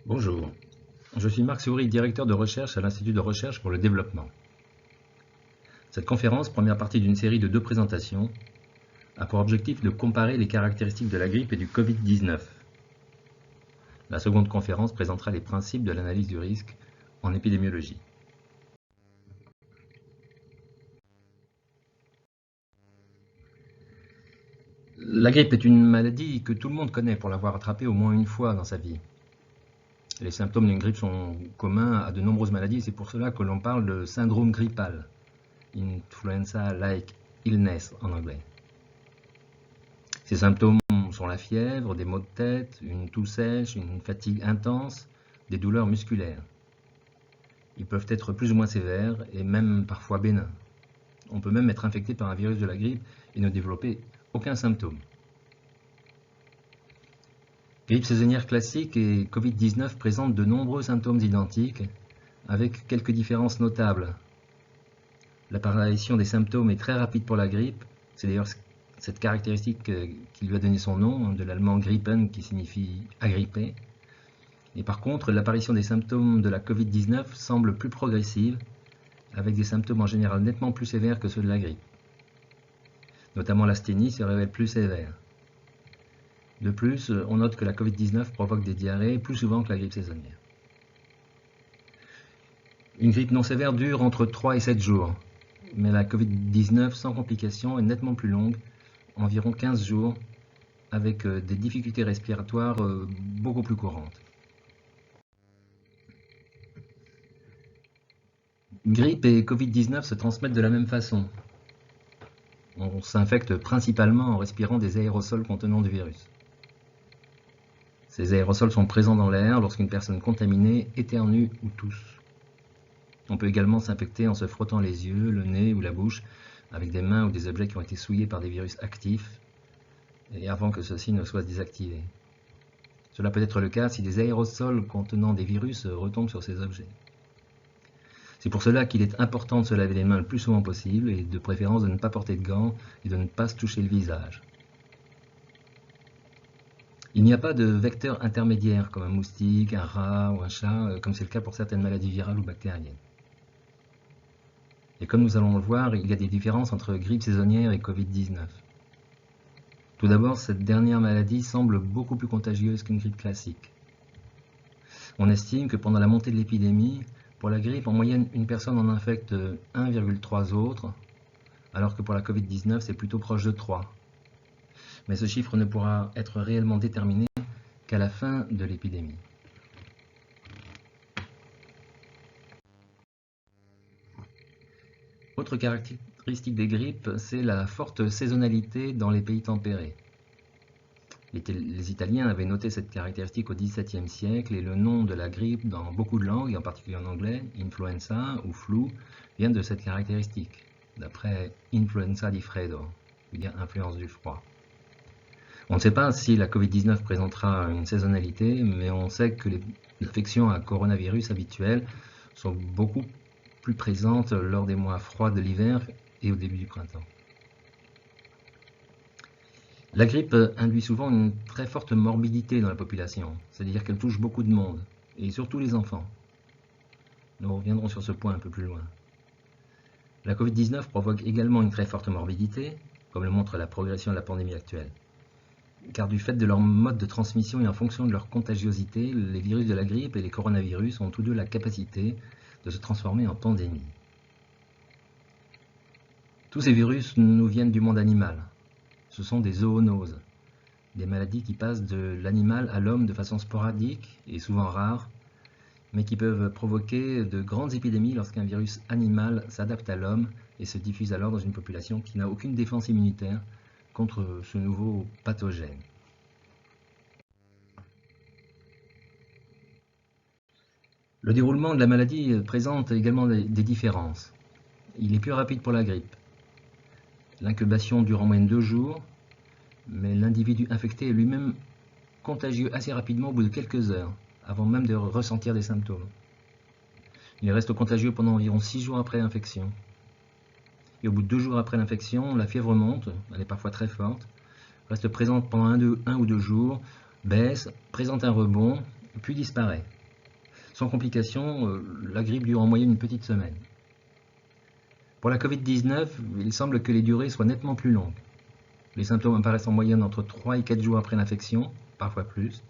Bonjour, je suis Marc Soury, directeur de recherche à l'Institut de recherche pour le développement. Cette conférence, première partie d'une série de 2 présentations, a pour objectif de comparer les caractéristiques de la grippe et du Covid-19. La seconde conférence présentera les principes de l'analyse du risque en épidémiologie. La grippe est une maladie que tout le monde connaît pour l'avoir attrapée au moins une fois dans sa vie. Les symptômes d'une grippe sont communs à de nombreuses maladies, c'est pour cela que l'on parle de syndrome grippal, influenza-like illness en anglais. Ces symptômes sont la fièvre, des maux de tête, une toux sèche, une fatigue intense, des douleurs musculaires. Ils peuvent être plus ou moins sévères et même parfois bénins. On peut même être infecté par un virus de la grippe et ne développer aucun symptôme. Grippe saisonnière classique et Covid-19 présentent de nombreux symptômes identiques, avec quelques différences notables. L'apparition des symptômes est très rapide pour la grippe, c'est d'ailleurs cette caractéristique qui lui a donné son nom, de l'allemand grippen qui signifie agripper. Et par contre, l'apparition des symptômes de la Covid-19 semble plus progressive, avec des symptômes en général nettement plus sévères que ceux de la grippe. Notamment l'asthénie se révèle plus sévère. De plus, on note que la Covid-19 provoque des diarrhées plus souvent que la grippe saisonnière. Une grippe non sévère dure entre 3 et 7 jours, mais la Covid-19 sans complications est nettement plus longue, environ 15 jours, avec des difficultés respiratoires beaucoup plus courantes. Grippe et Covid-19 se transmettent de la même façon. On s'infecte principalement en respirant des aérosols contenant du virus. Ces aérosols sont présents dans l'air lorsqu'une personne contaminée éternue ou tousse. On peut également s'infecter en se frottant les yeux, le nez ou la bouche avec des mains ou des objets qui ont été souillés par des virus actifs et avant que ceux-ci ne soient désactivés. Cela peut être le cas si des aérosols contenant des virus retombent sur ces objets. C'est pour cela qu'il est important de se laver les mains le plus souvent possible et de préférence de ne pas porter de gants et de ne pas se toucher le visage. Il n'y a pas de vecteur intermédiaire comme un moustique, un rat ou un chat, comme c'est le cas pour certaines maladies virales ou bactériennes. Et comme nous allons le voir, il y a des différences entre grippe saisonnière et Covid-19. Tout d'abord, cette dernière maladie semble beaucoup plus contagieuse qu'une grippe classique. On estime que pendant la montée de l'épidémie, pour la grippe, en moyenne, une personne en infecte 1,3 autres, alors que pour la Covid-19, c'est plutôt proche de 3. Mais ce chiffre ne pourra être réellement déterminé qu'à la fin de l'épidémie. Autre caractéristique des grippes, c'est la forte saisonnalité dans les pays tempérés. Les Italiens avaient noté cette caractéristique au XVIIe siècle et le nom de la grippe dans beaucoup de langues, et en particulier en anglais, influenza ou flu, vient de cette caractéristique, d'après influenza di freddo, qui veut dire influence du froid. On ne sait pas si la Covid-19 présentera une saisonnalité, mais on sait que les infections à coronavirus habituelles sont beaucoup plus présentes lors des mois froids de l'hiver et au début du printemps. La grippe induit souvent une très forte morbidité dans la population, c'est-à-dire qu'elle touche beaucoup de monde, et surtout les enfants. Nous reviendrons sur ce point un peu plus loin. La Covid-19 provoque également une très forte morbidité, comme le montre la progression de la pandémie actuelle. Car du fait de leur mode de transmission et en fonction de leur contagiosité, les virus de la grippe et les coronavirus ont tous deux la capacité de se transformer en pandémie. Tous ces virus nous viennent du monde animal. Ce sont des zoonoses, des maladies qui passent de l'animal à l'homme de façon sporadique et souvent rare, mais qui peuvent provoquer de grandes épidémies lorsqu'un virus animal s'adapte à l'homme et se diffuse alors dans une population qui n'a aucune défense immunitaire contre ce nouveau pathogène. Le déroulement de la maladie présente également des différences. Il est plus rapide pour la grippe. L'incubation dure en moyenne 2 jours, mais l'individu infecté est lui-même contagieux assez rapidement au bout de quelques heures, avant même de ressentir des symptômes. Il reste contagieux pendant environ 6 jours après l'infection. Et au bout de 2 jours après l'infection, la fièvre monte, elle est parfois très forte, reste présente pendant 1 ou 2 jours, baisse, présente un rebond, puis disparaît. Sans complication, la grippe dure en moyenne une petite semaine. Pour la Covid-19, il semble que les durées soient nettement plus longues. Les symptômes apparaissent en moyenne entre 3 et 4 jours après l'infection, parfois plus,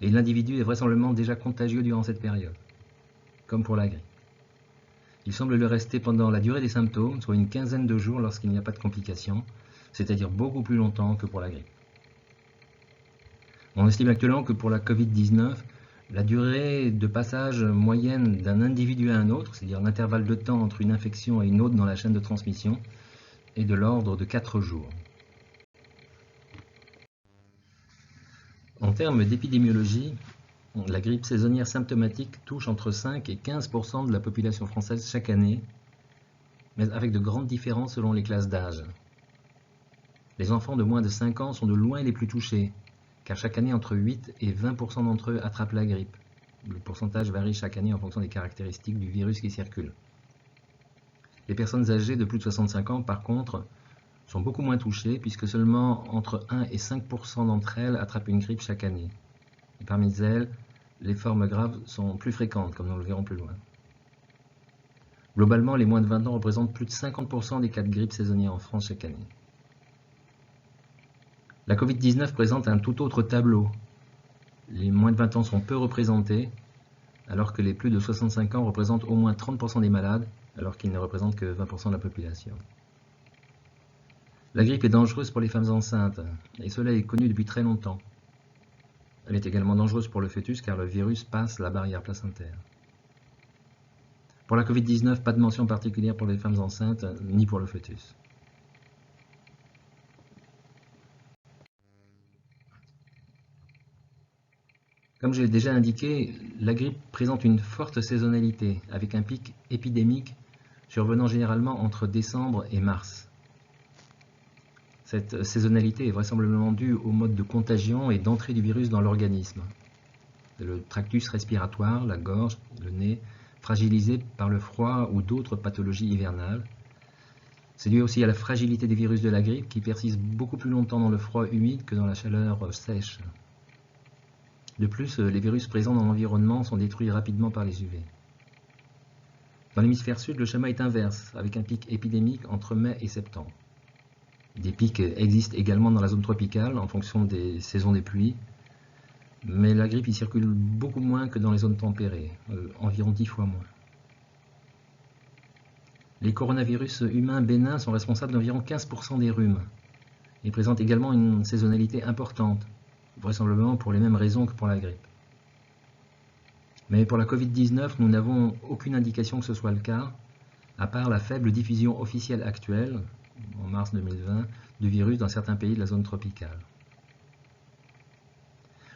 et l'individu est vraisemblablement déjà contagieux durant cette période, comme pour la grippe. Il semble le rester pendant la durée des symptômes, soit une quinzaine de jours lorsqu'il n'y a pas de complications, c'est-à-dire beaucoup plus longtemps que pour la grippe. On estime actuellement que pour la Covid-19, la durée de passage moyenne d'un individu à un autre, c'est-à-dire l'intervalle de temps entre une infection et une autre dans la chaîne de transmission, est de l'ordre de 4 jours. En termes d'épidémiologie, la grippe saisonnière symptomatique touche entre 5 et 15% de la population française chaque année, mais avec de grandes différences selon les classes d'âge. Les enfants de moins de 5 ans sont de loin les plus touchés, car chaque année entre 8 et 20% d'entre eux attrapent la grippe. Le pourcentage varie chaque année en fonction des caractéristiques du virus qui circule. Les personnes âgées de plus de 65 ans, par contre, sont beaucoup moins touchées, puisque seulement entre 1 et 5% d'entre elles attrapent une grippe chaque année. Et parmi elles, les formes graves sont plus fréquentes, comme nous le verrons plus loin. Globalement, les moins de 20 ans représentent plus de 50% des cas de grippe saisonnière en France chaque année. La Covid-19 présente un tout autre tableau. Les moins de 20 ans sont peu représentés, alors que les plus de 65 ans représentent au moins 30% des malades, alors qu'ils ne représentent que 20% de la population. La grippe est dangereuse pour les femmes enceintes, et cela est connu depuis très longtemps. Elle est également dangereuse pour le fœtus car le virus passe la barrière placentaire. Pour la Covid-19, pas de mention particulière pour les femmes enceintes, ni pour le fœtus. Comme je l'ai déjà indiqué, la grippe présente une forte saisonnalité, avec un pic épidémique survenant généralement entre décembre et mars. Cette saisonnalité est vraisemblablement due au mode de contagion et d'entrée du virus dans l'organisme. Le tractus respiratoire, la gorge, le nez, fragilisés par le froid ou d'autres pathologies hivernales. C'est dû aussi à la fragilité des virus de la grippe qui persistent beaucoup plus longtemps dans le froid humide que dans la chaleur sèche. De plus, les virus présents dans l'environnement sont détruits rapidement par les UV. Dans l'hémisphère sud, le schéma est inverse, avec un pic épidémique entre mai et septembre. Des pics existent également dans la zone tropicale en fonction des saisons des pluies, mais la grippe y circule beaucoup moins que dans les zones tempérées, environ 10 fois moins. Les coronavirus humains bénins sont responsables d'environ 15% des rhumes et présentent également une saisonnalité importante, vraisemblablement pour les mêmes raisons que pour la grippe. Mais pour la Covid-19, nous n'avons aucune indication que ce soit le cas, à part la faible diffusion officielle actuelle, en mars 2020, du virus dans certains pays de la zone tropicale.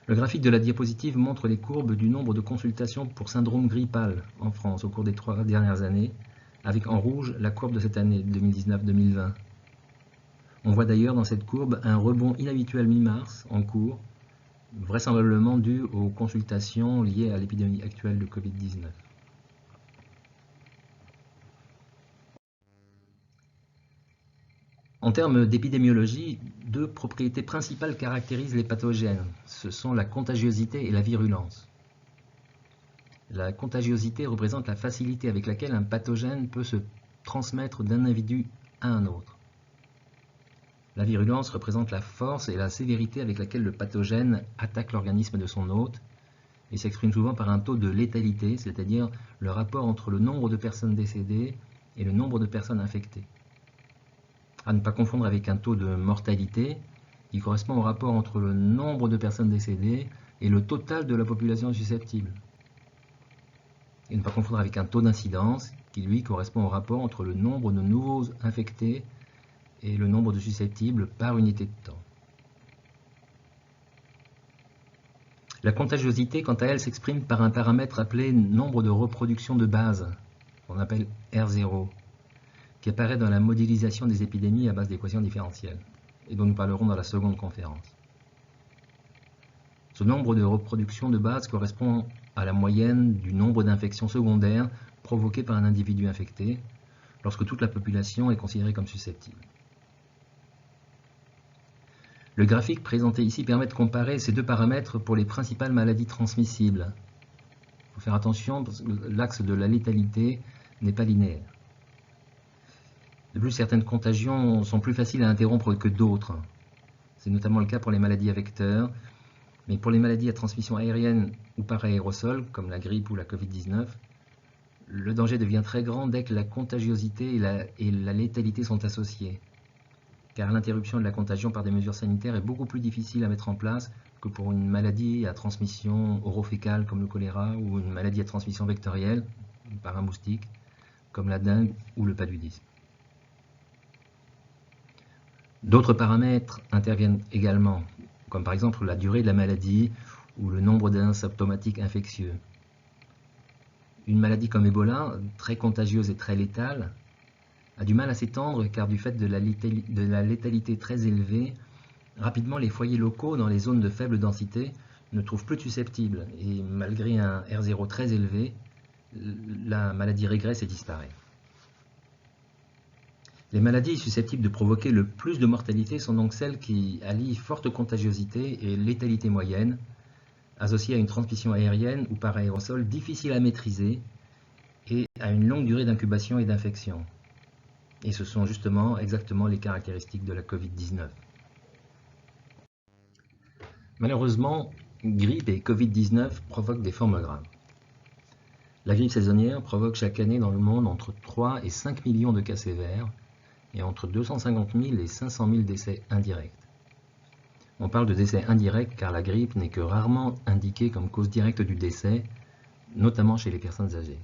Le graphique de la diapositive montre les courbes du nombre de consultations pour syndrome grippal en France au cours des 3 dernières années, avec en rouge la courbe de cette année 2019-2020. On voit d'ailleurs dans cette courbe un rebond inhabituel mi-mars en cours, vraisemblablement dû aux consultations liées à l'épidémie actuelle de Covid-19. En termes d'épidémiologie, deux propriétés principales caractérisent les pathogènes. Ce sont la contagiosité et la virulence. La contagiosité représente la facilité avec laquelle un pathogène peut se transmettre d'un individu à un autre. La virulence représente la force et la sévérité avec laquelle le pathogène attaque l'organisme de son hôte et s'exprime souvent par un taux de létalité, c'est-à-dire le rapport entre le nombre de personnes décédées et le nombre de personnes infectées. À ne pas confondre avec un taux de mortalité qui correspond au rapport entre le nombre de personnes décédées et le total de la population susceptible. Et ne pas confondre avec un taux d'incidence qui lui correspond au rapport entre le nombre de nouveaux infectés et le nombre de susceptibles par unité de temps. La contagiosité, quant à elle, s'exprime par un paramètre appelé nombre de reproduction de base, qu'on appelle R0, qui apparaît dans la modélisation des épidémies à base d'équations différentielles, et dont nous parlerons dans la seconde conférence. Ce nombre de reproduction de base correspond à la moyenne du nombre d'infections secondaires provoquées par un individu infecté, lorsque toute la population est considérée comme susceptible. Le graphique présenté ici permet de comparer ces deux paramètres pour les principales maladies transmissibles. Il faut faire attention parce que l'axe de la létalité n'est pas linéaire. De plus, certaines contagions sont plus faciles à interrompre que d'autres. C'est notamment le cas pour les maladies à vecteurs, mais pour les maladies à transmission aérienne ou par aérosol, comme la grippe ou la Covid-19, le danger devient très grand dès que la contagiosité et la létalité sont associées, car l'interruption de la contagion par des mesures sanitaires est beaucoup plus difficile à mettre en place que pour une maladie à transmission orofécale comme le choléra ou une maladie à transmission vectorielle par un moustique comme la dengue ou le paludisme. D'autres paramètres interviennent également, comme par exemple la durée de la maladie ou le nombre d'asymptomatiques infectieux. Une maladie comme Ebola, très contagieuse et très létale, a du mal à s'étendre car du fait de la létalité très élevée, rapidement les foyers locaux dans les zones de faible densité ne trouvent plus de susceptibles et malgré un R0 très élevé, la maladie régresse et disparaît. Les maladies susceptibles de provoquer le plus de mortalité sont donc celles qui allient forte contagiosité et létalité moyenne, associées à une transmission aérienne ou par aérosol difficile à maîtriser et à une longue durée d'incubation et d'infection. Et ce sont justement exactement les caractéristiques de la Covid-19. Malheureusement, grippe et Covid-19 provoquent des formes graves. La grippe saisonnière provoque chaque année dans le monde entre 3 et 5 millions de cas sévères et entre 250 000 et 500 000 décès indirects. On parle de décès indirects car la grippe n'est que rarement indiquée comme cause directe du décès, notamment chez les personnes âgées.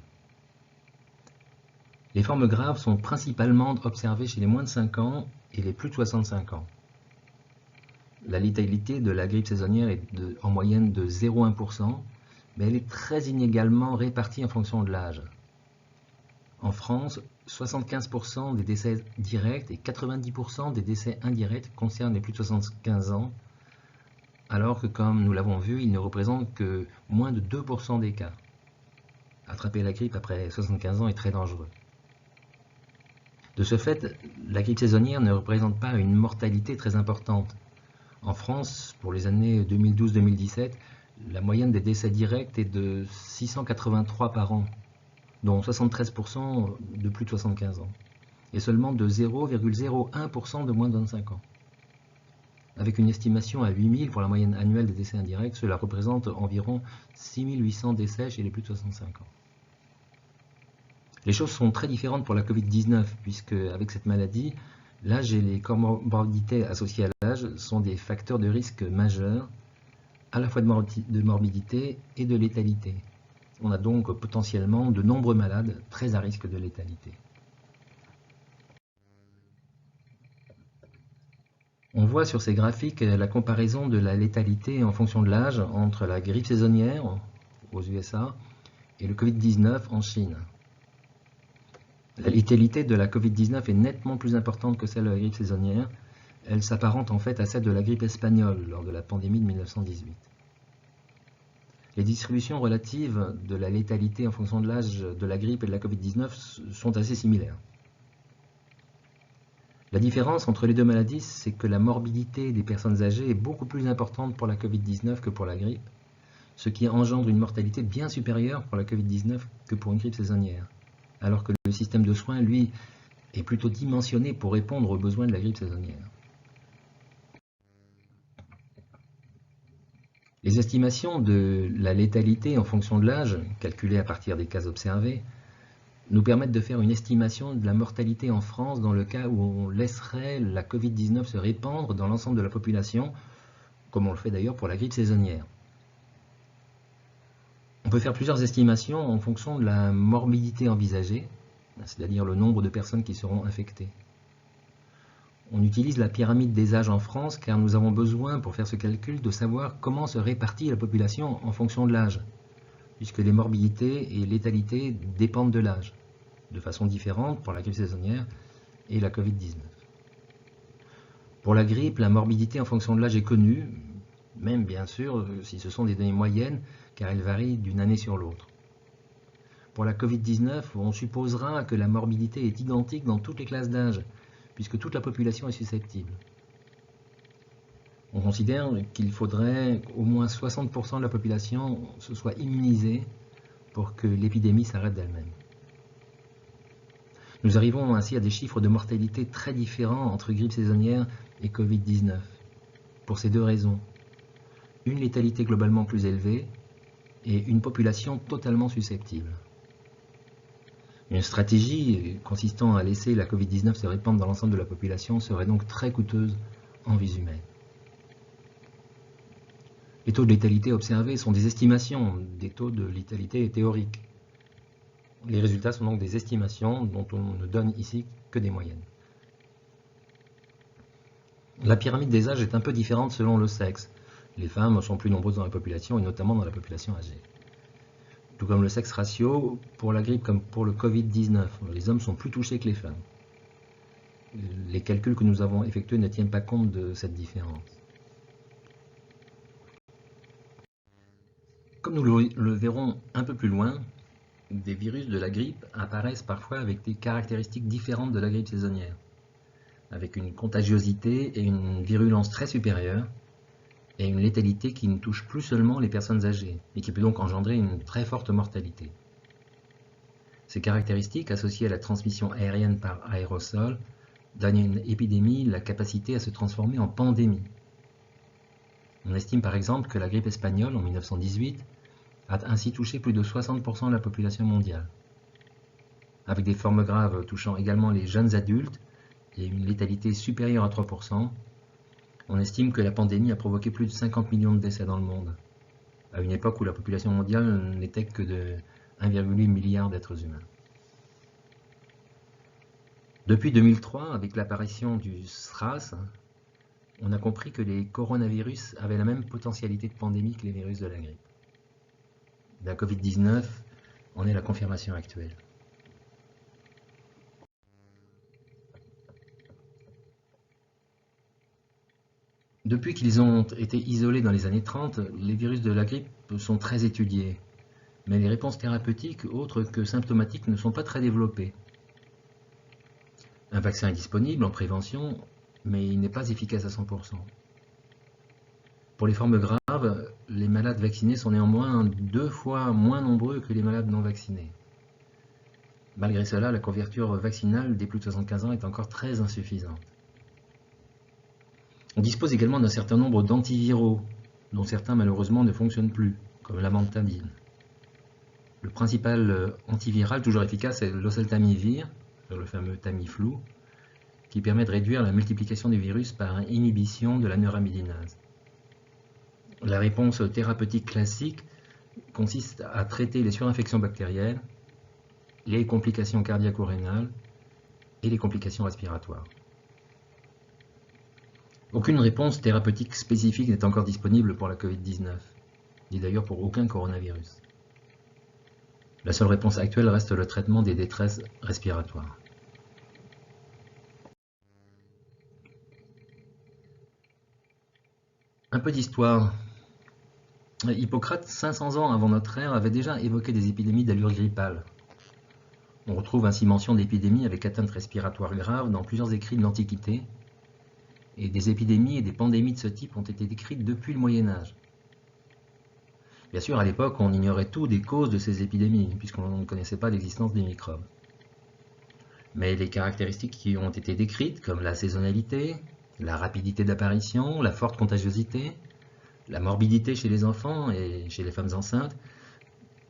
Les formes graves sont principalement observées chez les moins de 5 ans et les plus de 65 ans. La létalité de la grippe saisonnière est en moyenne de 0,1%, mais elle est très inégalement répartie en fonction de l'âge. En France, 75% des décès directs et 90% des décès indirects concernent les plus de 75 ans, alors que, comme nous l'avons vu, ils ne représentent que moins de 2% des cas. Attraper la grippe après 75 ans est très dangereux. De ce fait, la grippe saisonnière ne représente pas une mortalité très importante. En France, pour les années 2012-2017, la moyenne des décès directs est de 683 par an, dont 73% de plus de 75 ans, et seulement de 0,01% de moins de 25 ans. Avec une estimation à 8000 pour la moyenne annuelle des décès indirects, cela représente environ 6800 décès chez les plus de 65 ans. Les choses sont très différentes pour la Covid-19, puisque avec cette maladie, l'âge et les comorbidités associées à l'âge sont des facteurs de risque majeurs, à la fois de morbidité et de létalité. On a donc potentiellement de nombreux malades très à risque de létalité. On voit sur ces graphiques la comparaison de la létalité en fonction de l'âge entre la grippe saisonnière aux USA et le Covid-19 en Chine. La létalité de la Covid-19 est nettement plus importante que celle de la grippe saisonnière. Elle s'apparente en fait à celle de la grippe espagnole lors de la pandémie de 1918. Les distributions relatives de la létalité en fonction de l'âge de la grippe et de la Covid-19 sont assez similaires. La différence entre les deux maladies, c'est que la morbidité des personnes âgées est beaucoup plus importante pour la Covid-19 que pour la grippe, ce qui engendre une mortalité bien supérieure pour la Covid-19 que pour une grippe saisonnière, alors que le système de soins, lui, est plutôt dimensionné pour répondre aux besoins de la grippe saisonnière. Les estimations de la létalité en fonction de l'âge, calculées à partir des cas observés, nous permettent de faire une estimation de la mortalité en France dans le cas où on laisserait la Covid-19 se répandre dans l'ensemble de la population, comme on le fait d'ailleurs pour la grippe saisonnière. On peut faire plusieurs estimations en fonction de la morbidité envisagée, c'est-à-dire le nombre de personnes qui seront infectées. On utilise la pyramide des âges en France car nous avons besoin, pour faire ce calcul, de savoir comment se répartit la population en fonction de l'âge, puisque les morbidités et létalité dépendent de l'âge, de façon différente pour la grippe saisonnière et la Covid-19. Pour la grippe, la morbidité en fonction de l'âge est connue, même bien sûr si ce sont des données moyennes, car elles varient d'une année sur l'autre. Pour la Covid-19, on supposera que la morbidité est identique dans toutes les classes d'âge, puisque toute la population est susceptible. On considère qu'il faudrait qu'au moins 60% de la population se soit immunisée pour que l'épidémie s'arrête d'elle-même. Nous arrivons ainsi à des chiffres de mortalité très différents entre grippe saisonnière et Covid-19, pour ces deux raisons. Une létalité globalement plus élevée et une population totalement susceptible. Une stratégie consistant à laisser la Covid-19 se répandre dans l'ensemble de la population serait donc très coûteuse en vies humaines. Les taux de létalité observés sont des estimations des taux de létalité théoriques. Les résultats sont donc des estimations dont on ne donne ici que des moyennes. La pyramide des âges est un peu différente selon le sexe. Les femmes sont plus nombreuses dans la population et notamment dans la population âgée. Tout comme le sexe ratio, pour la grippe comme pour le Covid-19, les hommes sont plus touchés que les femmes. Les calculs que nous avons effectués ne tiennent pas compte de cette différence. Comme nous le verrons un peu plus loin, des virus de la grippe apparaissent parfois avec des caractéristiques différentes de la grippe saisonnière, avec une contagiosité et une virulence très supérieures, et une létalité qui ne touche plus seulement les personnes âgées, et qui peut donc engendrer une très forte mortalité. Ces caractéristiques, associées à la transmission aérienne par aérosol, donnent à une épidémie la capacité à se transformer en pandémie. On estime par exemple que la grippe espagnole en 1918 a ainsi touché plus de 60% de la population mondiale, avec des formes graves touchant également les jeunes adultes et une létalité supérieure à 3%. On estime que la pandémie a provoqué plus de 50 millions de décès dans le monde, à une époque où la population mondiale n'était que de 1,8 milliard d'êtres humains. Depuis 2003, avec l'apparition du SRAS, on a compris que les coronavirus avaient la même potentialité de pandémie que les virus de la grippe. La Covid-19 en est la confirmation actuelle. Depuis qu'ils ont été isolés dans les années 30, les virus de la grippe sont très étudiés, mais les réponses thérapeutiques autres que symptomatiques ne sont pas très développées. Un vaccin est disponible en prévention, mais il n'est pas efficace à 100%. Pour les formes graves, les malades vaccinés sont néanmoins 2 fois moins nombreux que les malades non vaccinés. Malgré cela, la couverture vaccinale des plus de 75 ans est encore très insuffisante. On dispose également d'un certain nombre d'antiviraux, dont certains malheureusement ne fonctionnent plus, comme l'amantadine. Le principal antiviral toujours efficace est l'oseltamivir, le fameux Tamiflu, qui permet de réduire la multiplication du virus par inhibition de la neuraminidase. La réponse thérapeutique classique consiste à traiter les surinfections bactériennes, les complications cardiaco-rénales et les complications respiratoires. Aucune réponse thérapeutique spécifique n'est encore disponible pour la Covid-19, ni d'ailleurs pour aucun coronavirus. La seule réponse actuelle reste le traitement des détresses respiratoires. Un peu d'histoire. Hippocrate, 500 ans avant notre ère, avait déjà évoqué des épidémies d'allure grippale. On retrouve ainsi mention d'épidémies avec atteinte respiratoire grave dans plusieurs écrits de l'Antiquité, et des épidémies et des pandémies de ce type ont été décrites depuis le Moyen-Âge. Bien sûr, à l'époque, on ignorait tout des causes de ces épidémies, puisqu'on ne connaissait pas l'existence des microbes. Mais les caractéristiques qui ont été décrites, comme la saisonnalité, la rapidité d'apparition, la forte contagiosité, la morbidité chez les enfants et chez les femmes enceintes,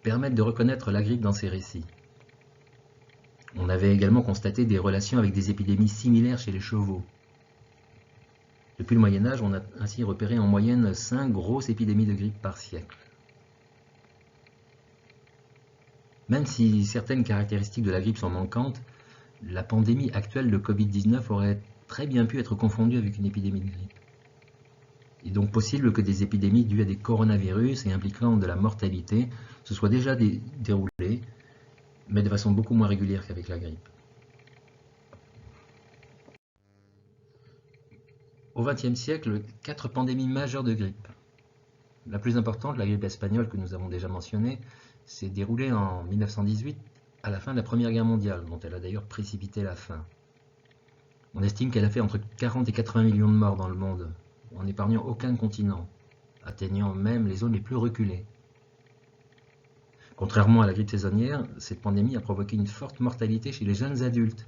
permettent de reconnaître la grippe dans ces récits. On avait également constaté des relations avec des épidémies similaires chez les chevaux. Depuis le Moyen-Âge, on a ainsi repéré en moyenne 5 grosses épidémies de grippe par siècle. Même si certaines caractéristiques de la grippe sont manquantes, la pandémie actuelle de Covid-19 aurait très bien pu être confondue avec une épidémie de grippe. Il est donc possible que des épidémies dues à des coronavirus et impliquant de la mortalité se soient déjà déroulées, mais de façon beaucoup moins régulière qu'avec la grippe. Au XXe siècle, 4 pandémies majeures de grippe. La plus importante, la grippe espagnole que nous avons déjà mentionnée, s'est déroulée en 1918 à la fin de la Première Guerre mondiale, dont elle a d'ailleurs précipité la fin. On estime qu'elle a fait entre 40 et 80 millions de morts dans le monde, en n'épargnant aucun continent, atteignant même les zones les plus reculées. Contrairement à la grippe saisonnière, cette pandémie a provoqué une forte mortalité chez les jeunes adultes,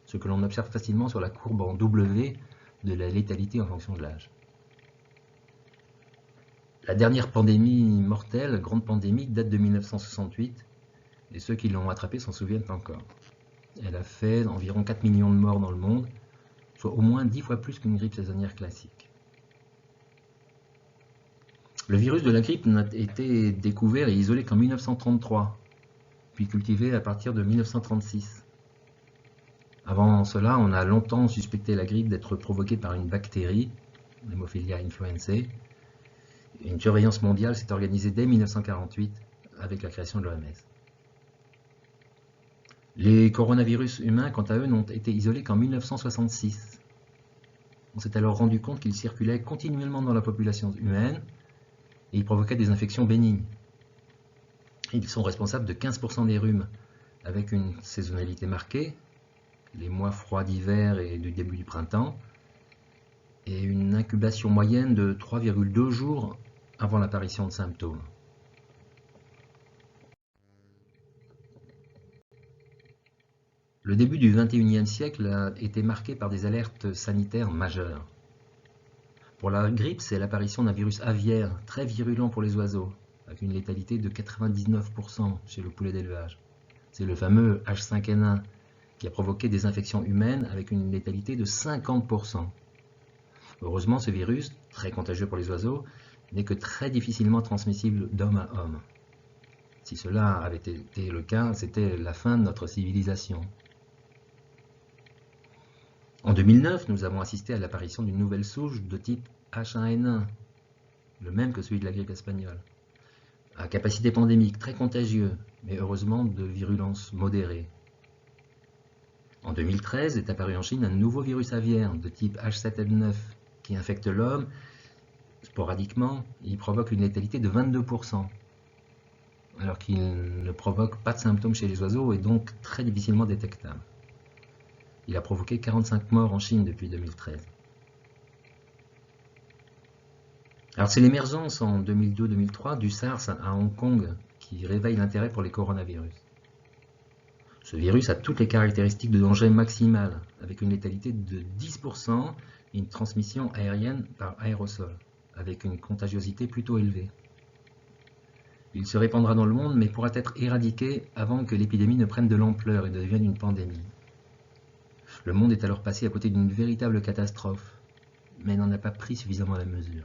ce que l'on observe facilement sur la courbe en W de la létalité en fonction de l'âge. La dernière pandémie mortelle, grande pandémie, date de 1968, et ceux qui l'ont attrapée s'en souviennent encore. Elle a fait environ 4 millions de morts dans le monde, soit au moins 10 fois plus qu'une grippe saisonnière classique. Le virus de la grippe n'a été découvert et isolé qu'en 1933, puis cultivé à partir de 1936. Avant cela, on a longtemps suspecté la grippe d'être provoquée par une bactérie, Haemophilus influenzae. Une surveillance mondiale s'est organisée dès 1948 avec la création de l'OMS. Les coronavirus humains, quant à eux, n'ont été isolés qu'en 1966. On s'est alors rendu compte qu'ils circulaient continuellement dans la population humaine et ils provoquaient des infections bénignes. Ils sont responsables de 15% des rhumes, avec une saisonnalité marquée, les mois froids d'hiver et du début du printemps, et une incubation moyenne de 3,2 jours avant l'apparition de symptômes. Le début du XXIe siècle a été marqué par des alertes sanitaires majeures. Pour la grippe, c'est l'apparition d'un virus aviaire très virulent pour les oiseaux, avec une létalité de 99% chez le poulet d'élevage. C'est le fameux H5N1 qui a provoqué des infections humaines avec une létalité de 50%. Heureusement, ce virus, très contagieux pour les oiseaux, n'est que très difficilement transmissible d'homme à homme. Si cela avait été le cas, c'était la fin de notre civilisation. En 2009, nous avons assisté à l'apparition d'une nouvelle souche de type H1N1, le même que celui de la grippe espagnole, à capacité pandémique, très contagieux, mais heureusement de virulence modérée. En 2013 est apparu en Chine un nouveau virus aviaire de type H7N9 qui infecte l'homme sporadiquement et il provoque une létalité de 22%, alors qu'il ne provoque pas de symptômes chez les oiseaux et donc très difficilement détectable. Il a provoqué 45 morts en Chine depuis 2013. Alors c'est l'émergence en 2002-2003 du SARS à Hong Kong qui réveille l'intérêt pour les coronavirus. Ce virus a toutes les caractéristiques de danger maximal, avec une létalité de 10% et une transmission aérienne par aérosol, avec une contagiosité plutôt élevée. Il se répandra dans le monde, mais pourra être éradiqué avant que l'épidémie ne prenne de l'ampleur et ne devienne une pandémie. Le monde est alors passé à côté d'une véritable catastrophe, mais n'en a pas pris suffisamment la mesure.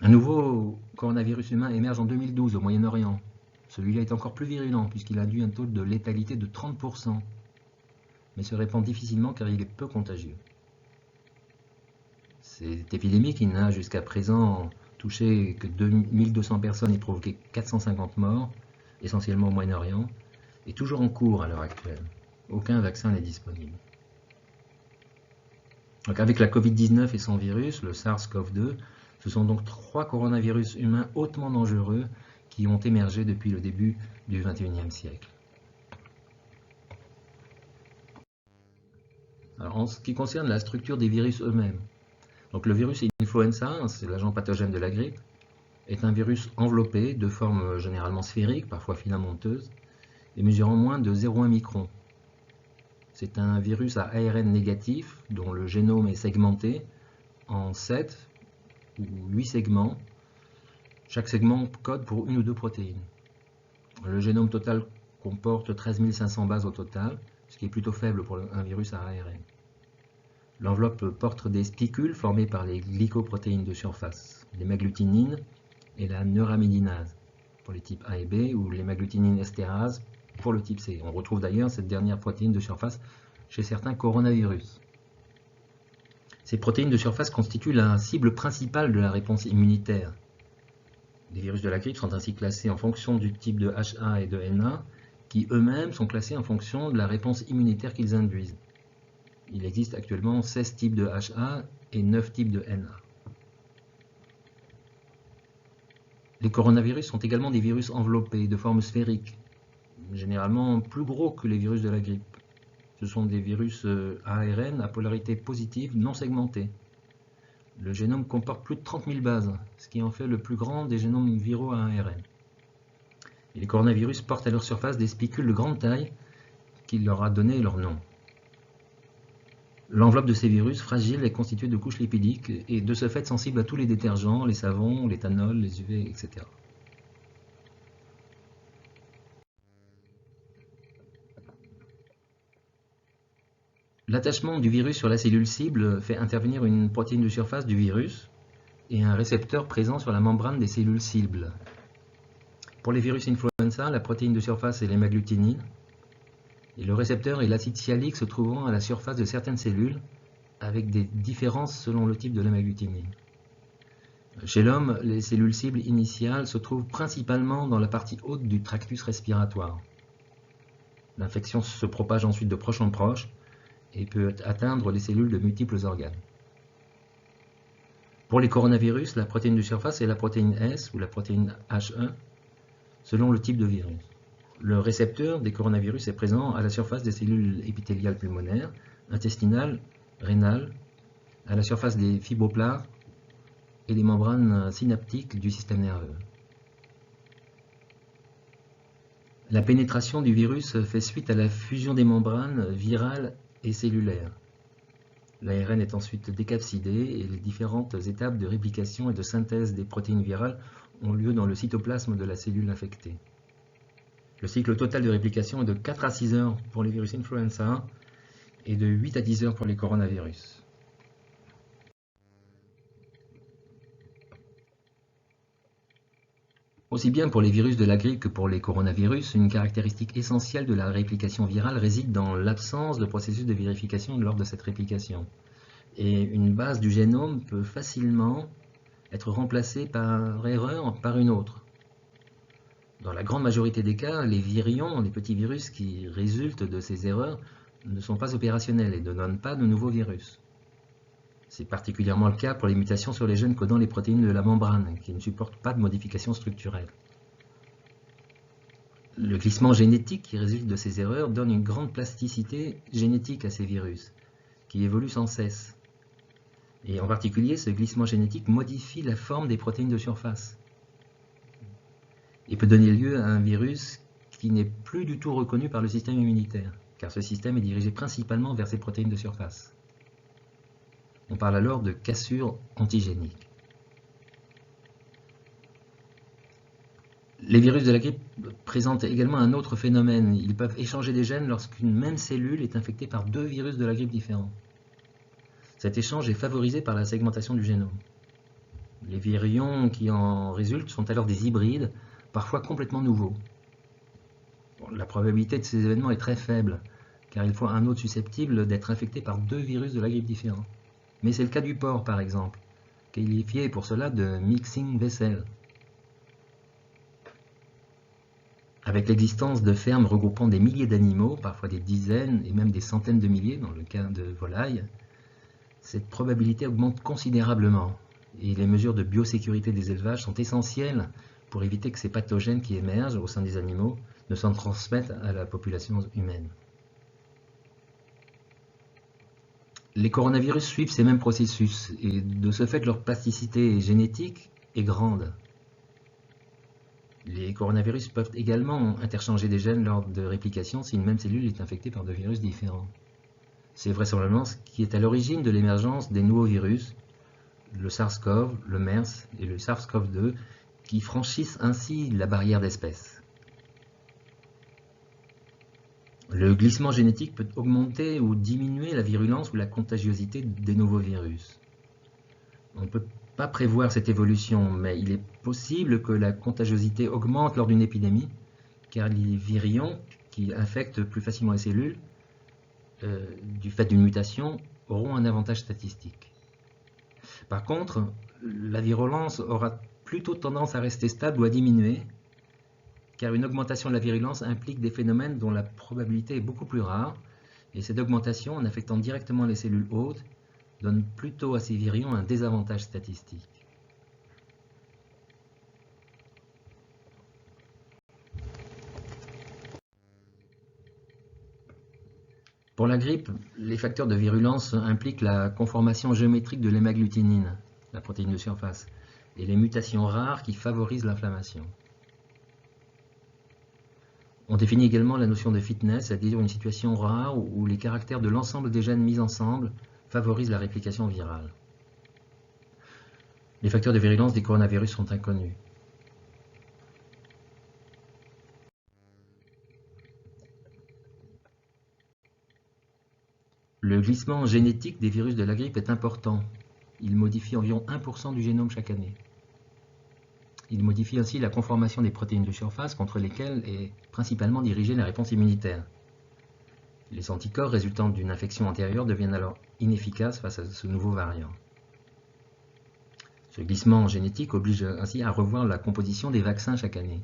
Un nouveau coronavirus humain émerge en 2012 au Moyen-Orient. Celui-là est encore plus virulent puisqu'il induit un taux de létalité de 30%, mais se répand difficilement car il est peu contagieux. Cette épidémie qui n'a jusqu'à présent touché que 2200 personnes et provoqué 450 morts, essentiellement au Moyen-Orient, est toujours en cours à l'heure actuelle. Aucun vaccin n'est disponible. Donc avec la Covid-19 et son virus, le SARS-CoV-2, ce sont donc 3 coronavirus humains hautement dangereux qui ont émergé depuis le début du XXIe siècle. Alors, en ce qui concerne la structure des virus eux-mêmes, donc le virus influenza, c'est l'agent pathogène de la grippe, est un virus enveloppé de forme généralement sphérique, parfois filamenteuse, et mesurant moins de 0,1 micron. C'est un virus à ARN négatif dont le génome est segmenté en 7 ou 8 segments. Chaque segment code pour une ou deux protéines. Le génome total comporte 13 500 bases au total, ce qui est plutôt faible pour un virus à ARN. L'enveloppe porte des spicules formées par les glycoprotéines de surface, l'hémagglutinine et la neuraminidase pour les types A et B, ou l'hémagglutinine estérase pour le type C. On retrouve d'ailleurs cette dernière protéine de surface chez certains coronavirus. Ces protéines de surface constituent la cible principale de la réponse immunitaire. Les virus de la grippe sont ainsi classés en fonction du type de HA et de NA, qui eux-mêmes sont classés en fonction de la réponse immunitaire qu'ils induisent. Il existe actuellement 16 types de HA et 9 types de NA. Les coronavirus sont également des virus enveloppés de forme sphérique, généralement plus gros que les virus de la grippe. Ce sont des virus ARN à polarité positive non segmentée. Le génome comporte plus de 30 000 bases, ce qui en fait le plus grand des génomes viraux à ARN. Et les coronavirus portent à leur surface des spicules de grande taille qui leur a donné leur nom. L'enveloppe de ces virus fragiles est constituée de couches lipidiques et de ce fait sensible à tous les détergents, les savons, l'éthanol, les UV, etc. L'attachement du virus sur la cellule cible fait intervenir une protéine de surface du virus et un récepteur présent sur la membrane des cellules cibles. Pour les virus influenza, la protéine de surface est l'hémagglutinine et le récepteur est l'acide sialique se trouvant à la surface de certaines cellules avec des différences selon le type de l'hémagglutinine. Chez l'homme, les cellules cibles initiales se trouvent principalement dans la partie haute du tractus respiratoire. L'infection se propage ensuite de proche en proche et peut atteindre les cellules de multiples organes. Pour les coronavirus, la protéine de surface est la protéine S ou la protéine H1 selon le type de virus. Le récepteur des coronavirus est présent à la surface des cellules épithéliales pulmonaires, intestinales, rénales, à la surface des fibroblastes et des membranes synaptiques du système nerveux. La pénétration du virus fait suite à la fusion des membranes virales et cellulaires. L'ARN est ensuite décapsidé et les différentes étapes de réplication et de synthèse des protéines virales ont lieu dans le cytoplasme de la cellule infectée. Le cycle total de réplication est de 4 à 6 heures pour les virus influenza et de 8 à 10 heures pour les coronavirus. Aussi bien pour les virus de la grippe que pour les coronavirus, une caractéristique essentielle de la réplication virale réside dans l'absence de processus de vérification lors de cette réplication. Et une base du génome peut facilement être remplacée par erreur par une autre. Dans la grande majorité des cas, les virions, les petits virus qui résultent de ces erreurs, ne sont pas opérationnels et ne donnent pas de nouveaux virus. C'est particulièrement le cas pour les mutations sur les gènes codant les protéines de la membrane, qui ne supportent pas de modifications structurelles. Le glissement génétique qui résulte de ces erreurs donne une grande plasticité génétique à ces virus, qui évoluent sans cesse. Et en particulier, ce glissement génétique modifie la forme des protéines de surface et peut donner lieu à un virus qui n'est plus du tout reconnu par le système immunitaire, car ce système est dirigé principalement vers ces protéines de surface. On parle alors de cassure antigénique. Les virus de la grippe présentent également un autre phénomène. Ils peuvent échanger des gènes lorsqu'une même cellule est infectée par 2 virus de la grippe différents. Cet échange est favorisé par la segmentation du génome. Les virions qui en résultent sont alors des hybrides, parfois complètement nouveaux. Bon, la probabilité de ces événements est très faible, car il faut un hôte susceptible d'être infecté par 2 virus de la grippe différents. Mais c'est le cas du porc, par exemple, qualifié pour cela de mixing vessel. Avec l'existence de fermes regroupant des milliers d'animaux, parfois des dizaines et même des centaines de milliers dans le cas de volailles, cette probabilité augmente considérablement et les mesures de biosécurité des élevages sont essentielles pour éviter que ces pathogènes qui émergent au sein des animaux ne s'en transmettent à la population humaine. Les coronavirus suivent ces mêmes processus et de ce fait leur plasticité génétique est grande. Les coronavirus peuvent également interchanger des gènes lors de réplication si une même cellule est infectée par 2 virus différents. C'est vraisemblablement ce qui est à l'origine de l'émergence des nouveaux virus, le SARS-CoV, le MERS et le SARS-CoV-2, qui franchissent ainsi la barrière d'espèces. Le glissement génétique peut augmenter ou diminuer la virulence ou la contagiosité des nouveaux virus. On ne peut pas prévoir cette évolution, mais il est possible que la contagiosité augmente lors d'une épidémie, car les virions qui infectent plus facilement les cellules, du fait d'une mutation, auront un avantage statistique. Par contre, la virulence aura plutôt tendance à rester stable ou à diminuer, car une augmentation de la virulence implique des phénomènes dont la probabilité est beaucoup plus rare, et cette augmentation, en affectant directement les cellules hôtes, donne plutôt à ces virions un désavantage statistique. Pour la grippe, les facteurs de virulence impliquent la conformation géométrique de l'hémagglutinine, la protéine de surface, et les mutations rares qui favorisent l'inflammation. On définit également la notion de fitness, c'est-à-dire une situation rare où les caractères de l'ensemble des gènes mis ensemble favorisent la réplication virale. Les facteurs de virulence des coronavirus sont inconnus. Le glissement génétique des virus de la grippe est important. Il modifie environ 1% du génome chaque année. Il modifie ainsi la conformation des protéines de surface contre lesquelles est principalement dirigée la réponse immunitaire. Les anticorps résultant d'une infection antérieure deviennent alors inefficaces face à ce nouveau variant. Ce glissement génétique oblige ainsi à revoir la composition des vaccins chaque année.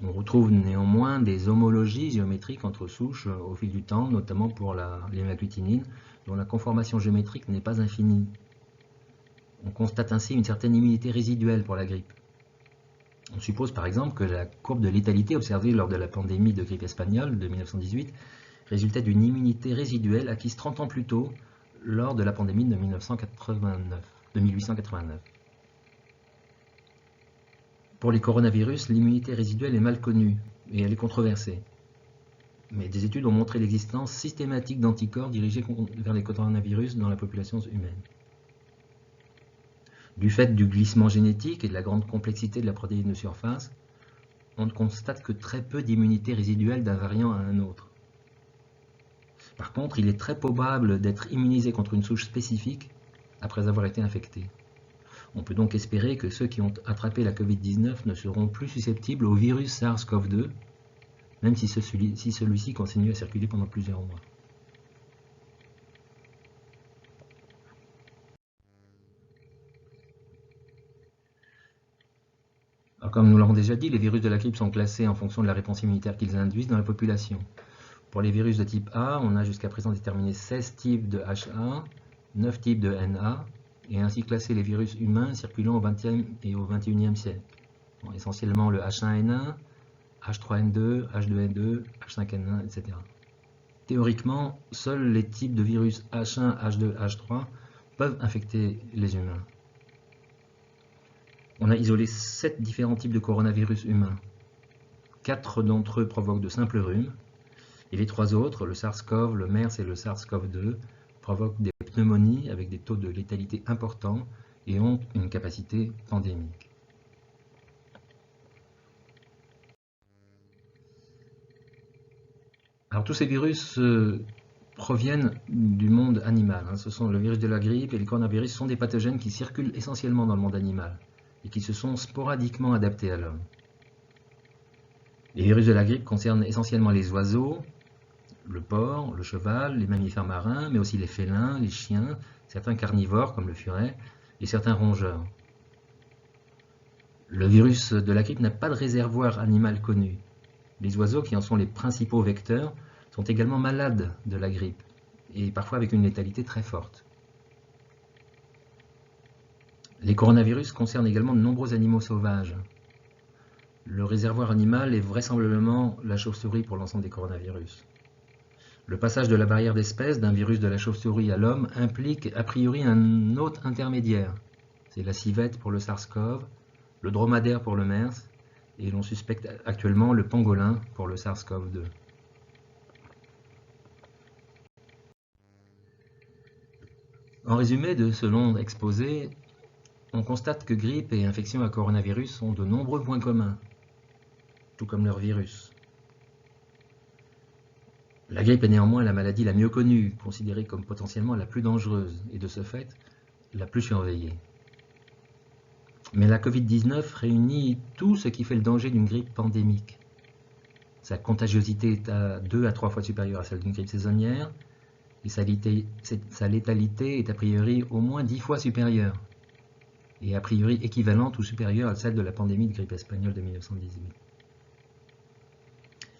On retrouve néanmoins des homologies géométriques entre souches au fil du temps, notamment pour l'hémagglutinine, dont la conformation géométrique n'est pas infinie. On constate ainsi une certaine immunité résiduelle pour la grippe. On suppose par exemple que la courbe de létalité observée lors de la pandémie de grippe espagnole de 1918 résultait d'une immunité résiduelle acquise 30 ans plus tôt lors de la pandémie de 1889. Pour les coronavirus, l'immunité résiduelle est mal connue et elle est controversée. Mais des études ont montré l'existence systématique d'anticorps dirigés vers les coronavirus dans la population humaine. Du fait du glissement génétique et de la grande complexité de la protéine de surface, on ne constate que très peu d'immunité résiduelle d'un variant à un autre. Par contre, il est très probable d'être immunisé contre une souche spécifique après avoir été infecté. On peut donc espérer que ceux qui ont attrapé la Covid-19 ne seront plus susceptibles au virus SARS-CoV-2, même si celui-ci continue à circuler pendant plusieurs mois. Alors, comme nous l'avons déjà dit, les virus de la grippe sont classés en fonction de la réponse immunitaire qu'ils induisent dans la population. Pour les virus de type A, on a jusqu'à présent déterminé 16 types de HA, 9 types de NA, et ainsi classé les virus humains circulant au XXe et au XXIe siècle. Bon, essentiellement le H1N1, H3N2, H2N2, H5N1, etc. Théoriquement, seuls les types de virus H1, H2, H3 peuvent infecter les humains. On a isolé 7 différents types de coronavirus humains. 4 d'entre eux provoquent de simples rhumes, et les 3 autres, le SARS-CoV, le MERS et le SARS-CoV-2, provoquent des pneumonies avec des taux de létalité importants et ont une capacité pandémique. Alors tous ces virus proviennent du monde animal. Ce sont le virus de la grippe et les coronavirus sont des pathogènes qui circulent essentiellement dans le monde animal et qui se sont sporadiquement adaptés à l'homme. Les virus de la grippe concernent essentiellement les oiseaux, le porc, le cheval, les mammifères marins, mais aussi les félins, les chiens, certains carnivores comme le furet et certains rongeurs. Le virus de la grippe n'a pas de réservoir animal connu. Les oiseaux, qui en sont les principaux vecteurs, sont également malades de la grippe, et parfois avec une létalité très forte. Les coronavirus concernent également de nombreux animaux sauvages. Le réservoir animal est vraisemblablement la chauve-souris pour l'ensemble des coronavirus. Le passage de la barrière d'espèce d'un virus de la chauve-souris à l'homme implique a priori un hôte intermédiaire. C'est la civette pour le SARS-CoV, le dromadaire pour le MERS, et l'on suspecte actuellement le pangolin pour le SARS-CoV-2. En résumé de ce long exposé, on constate que grippe et infection à coronavirus ont de nombreux points communs, tout comme leur virus. La grippe est néanmoins la maladie la mieux connue, considérée comme potentiellement la plus dangereuse, et de ce fait, la plus surveillée. Mais la Covid-19 réunit tout ce qui fait le danger d'une grippe pandémique. Sa contagiosité est à 2 à 3 fois supérieure à celle d'une grippe saisonnière, et sa létalité est a priori au moins 10 fois supérieure, et a priori équivalente ou supérieure à celle de la pandémie de grippe espagnole de 1918.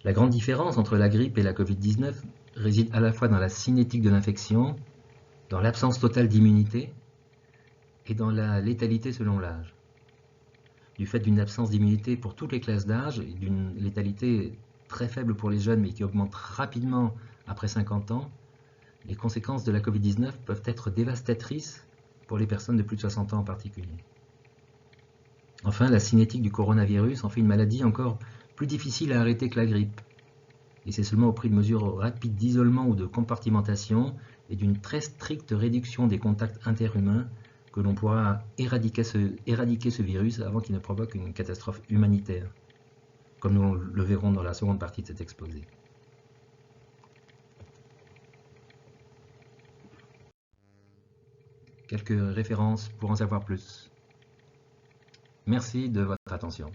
La grande différence entre la grippe et la Covid-19 réside à la fois dans la cinétique de l'infection, dans l'absence totale d'immunité et dans la létalité selon l'âge. Du fait d'une absence d'immunité pour toutes les classes d'âge et d'une létalité très faible pour les jeunes mais qui augmente rapidement après 50 ans, les conséquences de la Covid-19 peuvent être dévastatrices pour les personnes de plus de 60 ans en particulier. Enfin, la cinétique du coronavirus en fait une maladie encore plus difficile à arrêter que la grippe. Et c'est seulement au prix de mesures rapides d'isolement ou de compartimentation et d'une très stricte réduction des contacts interhumains que l'on pourra éradiquer ce virus avant qu'il ne provoque une catastrophe humanitaire, comme nous le verrons dans la seconde partie de cet exposé. Quelques références pour en savoir plus. Merci de votre attention.